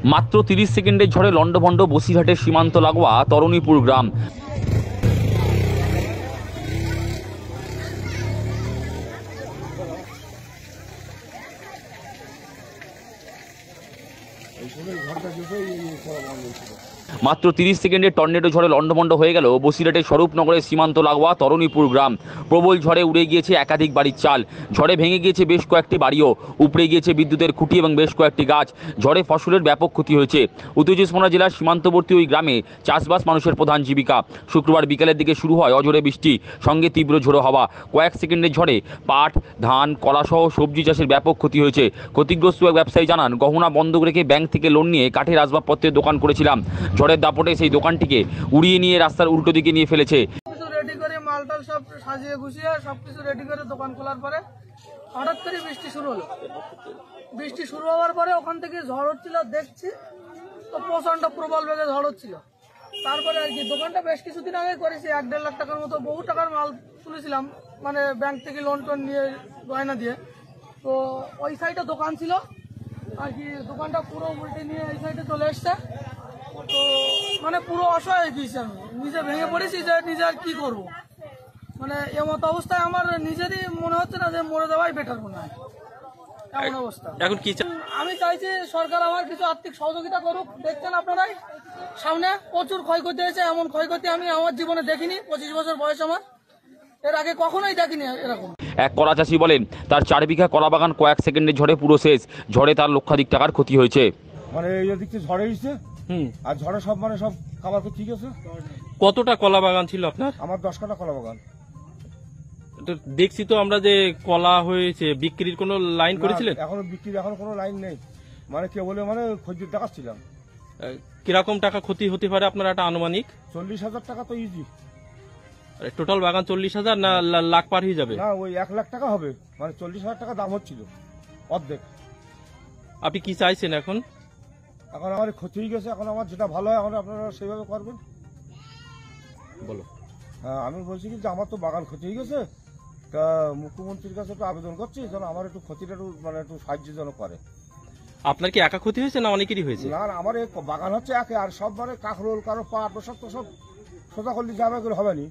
মাত্র 30 সেকেন্ডের ঝড়ে লন্ডভন্ড বসিরহাটের সীমান্ত লাগোয়া তরণীপুর গ্রাম। মাত্র 30 সেকেন্ডের টর্নেডো ঝড়ে লন্ডভন্ড হয়ে গেল বসিরহাটের স্বরূপনগরের সীমান্ত লাগোয়া তরণীপুর গ্রাম। প্রবল ঝড়ে উড়ে গিয়েছে একাধিক বাড়ির চাল, ঝড়ে ভেঙে গিয়েছে বেশ কয়েকটি বাড়িও, উপড়ে গিয়েছে বিদ্যুতের খুঁটি এবং বেশ কয়েকটি গাছ। ঝড়ে ফসলের ব্যাপক ক্ষতি হয়েছে। উত্তর চব্বিশ পরগনা জেলার সীমান্তবর্তী ওই গ্রামে চাষবাস মানুষের প্রধান জীবিকা। শুক্রবার বিকেলের দিকে শুরু হয় অঝোরে বৃষ্টি, সঙ্গে তীব্র ঝোড়ো হাওয়া। কয়েক সেকেন্ডের ঝড়ে পাট, ধান, কলাসহ সবজি চাষের ব্যাপক ক্ষতি হয়েছে। ক্ষতিগ্রস্ত এক ব্যবসায়ী জানান, গহনা বন্ধক রেখে ব্যাংক থেকে লোন নিয়ে কাঠের আসবাবপত্রের দোকান করেছিলাম। ঝড়ের দাপটে সেই দোকানটিকে উড়িয়ে নিয়ে রাস্তার উল্টো দিকে নিয়ে ফেলেছে। রেডি করে মালটাল সব সাজিয়ে গুছিয়ে সবকিছু রেডি করে দোকান খোলার পরে হঠাৎ করে বৃষ্টি শুরু হলো। বৃষ্টি শুরু হওয়ার পরে ওখান থেকে ঝড় হচ্ছিল, দেখছি তো প্রচন্ড প্রবল বেগে ঝড় হচ্ছিল। তারপরে আর কি দোকানটা বেশ কিছুদিন আগে করেছি, 1-1.5 লাখ টাকার মতো বহু টাকার মাল তুলেছিলাম, মানে ব্যাংক থেকে লোন টোন নিয়ে গয়না দিয়ে। তো ওই সাইডে দোকান ছিল আর কি, দোকানটা পুরো উল্টে নিয়ে এই সাইডে চলে এসছে। তো মানে পুরো অসহায় হয়ে গিয়েছি, আমি নিজে ভেঙে পড়েছি যে নিজে আর কি করবো। মানে এমত অবস্থায় আমার নিজেরই মনে হচ্ছে না যে মরে যাওয়াই বেটার মনে হয়, এমন অবস্থা। এখন কি আমি চাইছি সরকার আমার কিছু আর্থিক সহযোগিতা করুক। দেখছেন আপনারাই সামনে প্রচুর ক্ষয়ক্ষতি হয়েছে, এমন ক্ষয়ক্ষতি আমি আমার জীবনে দেখিনি। 25 বছর বয়স আমার, এর আগে কখনোই দেখিনি এরকম। এক কলা চাষি বলেন, তার 4 বিঘা কলা বাগান কয়েক সেকেন্ডের ঝড়ে পুরো শেষ। ঝড়ে তার লক্ষাধিক টাকার ক্ষতি হয়েছে। মানে এই দিকে ঝড়ে এসেছে, আর ঝড়ে সব মানে সব খাবার ঠিক আছে। কতটা কলা বাগান ছিল আপনার? আমার 10 কাঠা কলা বাগান। তো দেখছি তো আমরা যে কলা হয়েছে, বিক্রির কোনো লাইন করেছিলেন? এখনো বিক্রির এখন কোনো লাইন নেই, মানে কে বলে মানে খদ্দের দেখাচ্ছিলাম। কিরকম টাকা ক্ষতি হতে পারে আপনার একটা আনুমানিক? 40,000 টাকা তো ইজি। টোটাল বাগান 40,000 না লাখ পার হয়ে যাবে? না, ওই 1 লাখ টাকা হবে, মানে 40,000 টাকা দাম হচ্ছিল, অর্ধেক। আপনি কি চাইছেন এখন? এখন আমার ক্ষতি হয়ে গেছে, এখন আমার যেটা ভালো হয় এখন আপনারা সেইভাবে করবেন। বলো। হ্যাঁ, আমি বলছি কি যে আমার তো বাগান ক্ষতি হয়ে গেছে, তা মুখ্যমন্ত্রীর কাছে একটু আবেদন করছি যেন আমার একটু ক্ষতিটা একটু মানে একটু সাহায্য যেন করে। আপনার কি একা ক্ষতি হয়েছে না অনেকেরই হয়েছে? না, আমার এই বাগান হচ্ছে একে, আর সব মানে কাঁকরোল, কারো পাট, সব তো সব সোজা করলে যাবে করে হবে না।